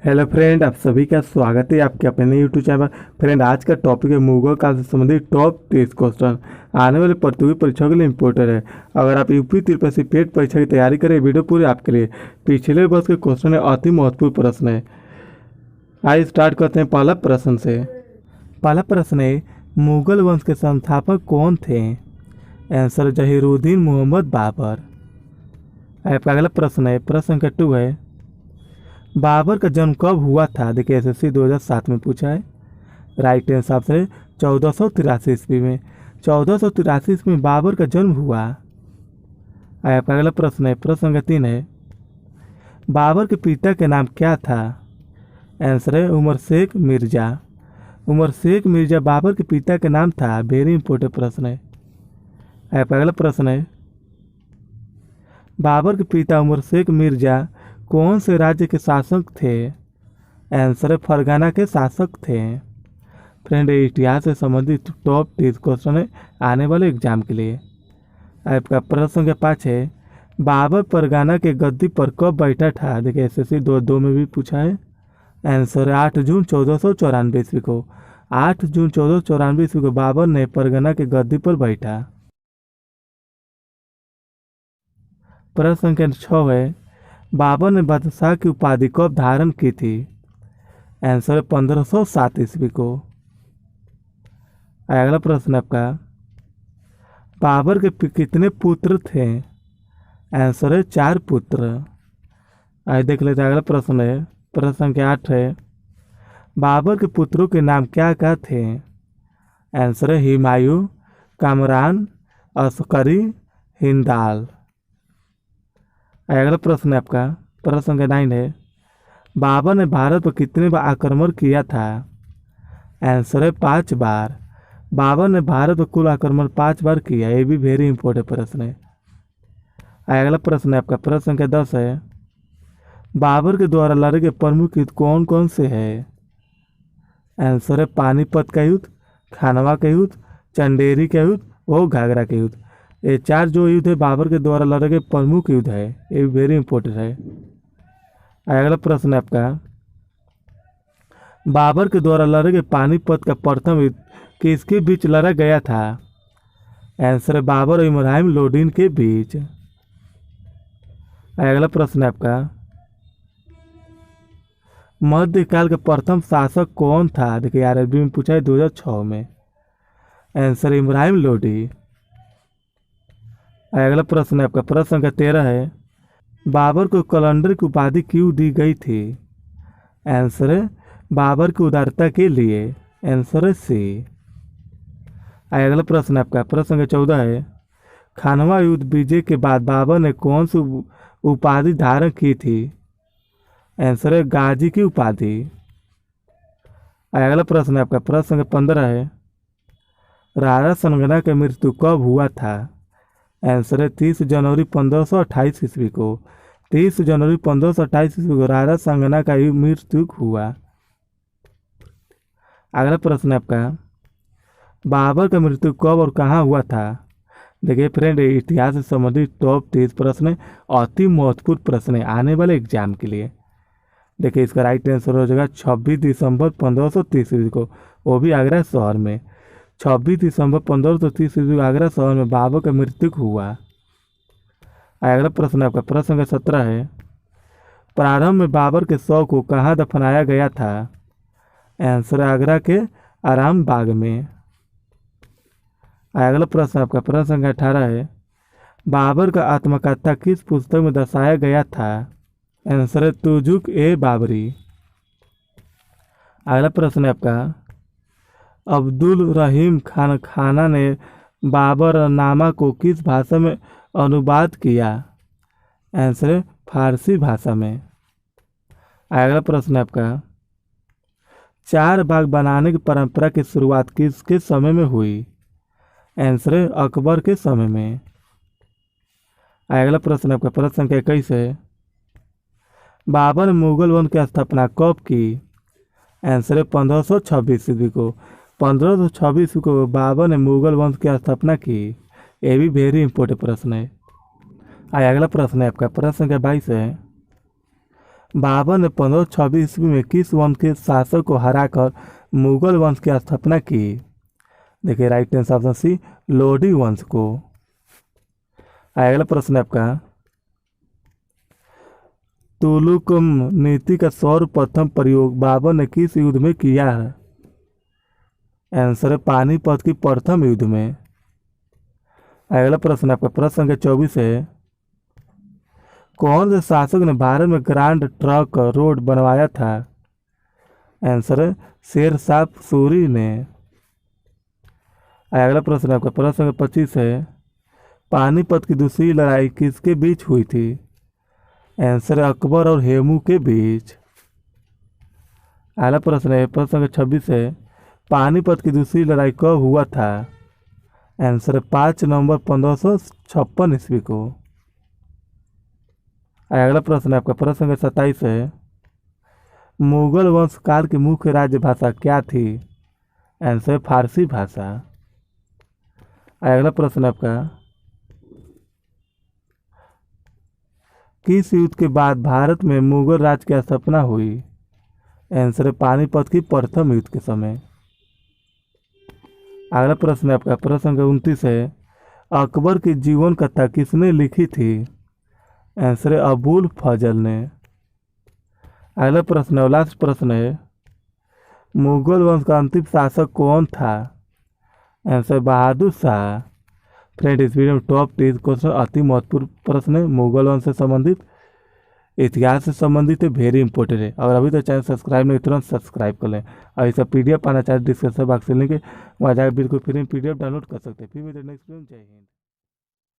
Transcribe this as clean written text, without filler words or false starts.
Hello friend, आप सभी का स्वागत है आपके अपने यूट्यूब चैनल पर। फ्रेंड, आज का टॉपिक है मुगल काल से संबंधित टॉप 30 क्वेश्चन आने वाले प्रतियोगी परीक्षाओं के लिए इम्पोर्टेंट है। अगर आप यूपी त्रिपक्षीय पेट परीक्षा की तैयारी करें, वीडियो पूरे आपके लिए। पिछले वर्ष के क्वेश्चन है, अति महत्वपूर्ण प्रश्न है। आइए स्टार्ट करते हैं पहला प्रश्न से। पहला प्रश्न है, मुगल वंश के संस्थापक कौन थे? आंसर जहीरुद्दीन मोहम्मद बाबर। आपका अगला प्रश्न है, प्रश्न संख्या 2 है, बाबर का जन्म कब हुआ था? देखिए, एसएससी 2007 में पूछा है। राइट आंसर ऑप्शन है 1483 ईस्वी में। 1483 ईस्वी में बाबर का जन्म हुआ। आपका अगला प्रश्न है, प्रश्न संख्या 3 है, बाबर के पिता के नाम क्या था? आंसर है उमर शेख मिर्जा। उमर शेख मिर्जा बाबर के पिता का नाम था। वेरी इंपॉर्टेंट प्रश्न है। आपका अगला प्रश्न है, बाबर के पिता उमर शेख मिर्जा कौन से राज्य के शासक थे? आंसर है फरगाना के शासक थे। फ्रेंड, इतिहास से संबंधित टॉप 30 क्वेश्चन है आने वाले एग्जाम के लिए। आपका प्रश्न संख्या 5 है, बाबर परगाना के गद्दी पर कब बैठा था? देखिए, एसएससी 22 में भी पूछा है। आंसर है 8 जून 1494 ईस्वी को। 8 जून 1494 ईस्वी को बाबर ने परगना के गद्दी पर बैठा। प्रश्न संख्या 6 है, बाबर ने बादशाह की उपाधि कब धारण की थी? आंसर है 1507 ईस्वी को। अगला प्रश्न आपका, बाबर के कितने पुत्र थे? आंसर है 4 पुत्र। आइए देख लेते हैं अगला प्रश्न है, प्रश्न संख्या 8 है, बाबर के पुत्रों के नाम क्या क्या थे? आंसर है हुमायूं, कामरान, अस्करी, हिंदाल। अगला प्रश्न है आपका, प्रश्न संख्या 9 है, बाबर ने भारत पर कितने बार आक्रमण किया था? आंसर है 5 बार। बाबर ने भारत पर कुल आक्रमण 5 बार किया। ये भी वेरी इंपॉर्टेंट प्रश्न है। अगला प्रश्न है आपका, प्रश्न संख्या 10 है, बाबर के द्वारा लड़े गए प्रमुख युद्ध कौन कौन से है? आंसर है पानीपत का युद्ध, खानवा का युद्ध, चंदेरी का युद्ध और घाघरा का युद्ध। ये 4 जो युद्ध है बाबर के द्वारा लड़े गए प्रमुख युद्ध है। ये वेरी इंपॉर्टेंट है। अगला प्रश्न है आपका, बाबर के द्वारा लड़े गए पानीपत का प्रथम युद्ध किसके बीच लड़ा गया था? आंसर है बाबर और इब्राहिम लोदीन के बीच। अगला प्रश्न है आपका, मध्यकाल का प्रथम शासक कौन था? देखिए, आरआरबी में पूछा है 2006 में। आंसर इब्राहिम लोदी। अगला प्रश्न है आपका, प्रश्न संख्या 13 है, बाबर को कलंदर की उपाधि क्यों दी गई थी? आंसर है बाबर की उदारता के लिए। आंसर है सी। अगला प्रश्न है आपका, प्रश्न संख्या 14 है, खानवा युद्ध विजय के बाद बाबर ने कौन सी उपाधि धारण की थी? आंसर है गाजी की उपाधि। अगला प्रश्न है आपका, प्रश्न संख्या 15 है, राजा संगना की मृत्यु कब हुआ था? आंसर है 30 जनवरी 1528 ईस्वी को। 30 जनवरी 1528 ईस्वी को राजा संगना का मृत्यु हुआ। अगला प्रश्न है आपका, बाबर का मृत्यु कब और कहाँ हुआ था? देखिए फ्रेंड, इतिहास से संबंधित टॉप 30 प्रश्न अति महत्वपूर्ण प्रश्न है आने वाले एग्जाम के लिए। देखिए, इसका राइट आंसर हो जाएगा 26 दिसंबर 1530 ईस्वी को, वो भी आगरा शहर में। 26 दिसंबर 1530 ईस्वी को आगरा शहर में बाबर का मृत्यु हुआ। अगला प्रश्न आपका, प्रश्न संख्या 17 है, प्रारंभ में बाबर के शव को कहाँ दफनाया गया था? आंसर आगरा के आराम बाग में। अगला प्रश्न आपका, प्रश्न संख्या 18 है, बाबर का आत्मकथा किस पुस्तक में दर्शाया गया था? आंसर है तुजुक ए बाबरी। अगला प्रश्न है आपका, अब्दुल रहीम खान खाना ने बाबरनामा को किस भाषा में अनुवाद किया? आंसर है फारसी भाषा में। अगला प्रश्न है आपका, 4 बाग बनाने की परंपरा की शुरुआत किसके समय में हुई? आंसर है अकबर के समय में। अगला प्रश्न है आपका, प्रश्न संख्या 21 है, बाबर ने मुगल वंश की स्थापना कब की? आंसर है 1526 ईस्वी को। 1526 ईस्वी को बाबर ने मुगल वंश की स्थापना की। ये भी वेरी इंपॉर्टेंट प्रश्न है। अगला प्रश्न है आपका, प्रश्न संख्या 22 है, बाबर ने 1526 ईस्वी में किस वंश के शासक को हराकर मुगल वंश की स्थापना की? देखिए right answer option c, Lodi वंश को। अगला प्रश्न है आपका, तुलुकम नीति का सर्वप्रथम प्रयोग बाबर ने किस युद्ध में किया है? आंसर है पानीपत की प्रथम युद्ध में। अगला प्रश्न आपका प्रश्न संख्या 24 है, कौन से शासक ने भारत में ग्रांड ट्रंक रोड बनवाया था? आंसर है शेर शाह सूरी ने। अगला प्रश्न आपका प्रश्न संख्या 25 है, पानीपत की दूसरी लड़ाई किसके बीच हुई थी? आंसर है अकबर और हेमू के बीच। अगला प्रश्न है प्रश्न संख्या 26 है, पानीपत की दूसरी लड़ाई कब हुआ था? आंसर है 5 नवंबर 1556 ईस्वी को। अगला प्रश्न है आपका प्रश्न संख्या 27 है, मुगल वंश काल की मुख्य राज्य भाषा क्या थी? आंसर है फारसी भाषा। अगला प्रश्न है आपका, किस युद्ध के बाद भारत में मुगल राज की स्थापना हुई? आंसर है पानीपत की प्रथम युद्ध के समय। अगला प्रश्न है आपका प्रश्न संख्या 29 है, अकबर की जीवन कथा किसने लिखी थी? आंसर है अबुल फजल ने। अगला प्रश्न है लास्ट प्रश्न है, मुगल वंश का अंतिम शासक कौन था? आंसर बहादुर शाह। फ्रेंड इस वीडियो में टॉप 30 क्वेश्चन अति महत्वपूर्ण प्रश्न है, मुगल वंश से संबंधित, इतिहास से संबंधित है, वेरी इंपॉर्टेंट है। अगर अभी तक चैनल सब्सक्राइब नहीं तुरंत सब्सक्राइब कर लें। और इसका पीडीएफ पाना चाहे डिस्क्रिप्शन बॉक्स से लिंक है, वहाँ जाकर बिल्कुल फ्री में पीडीएफ डाउनलोड कर सकते हैं। फिर मिलते हैं नेक्स्ट वीडियो में। जय हिंद।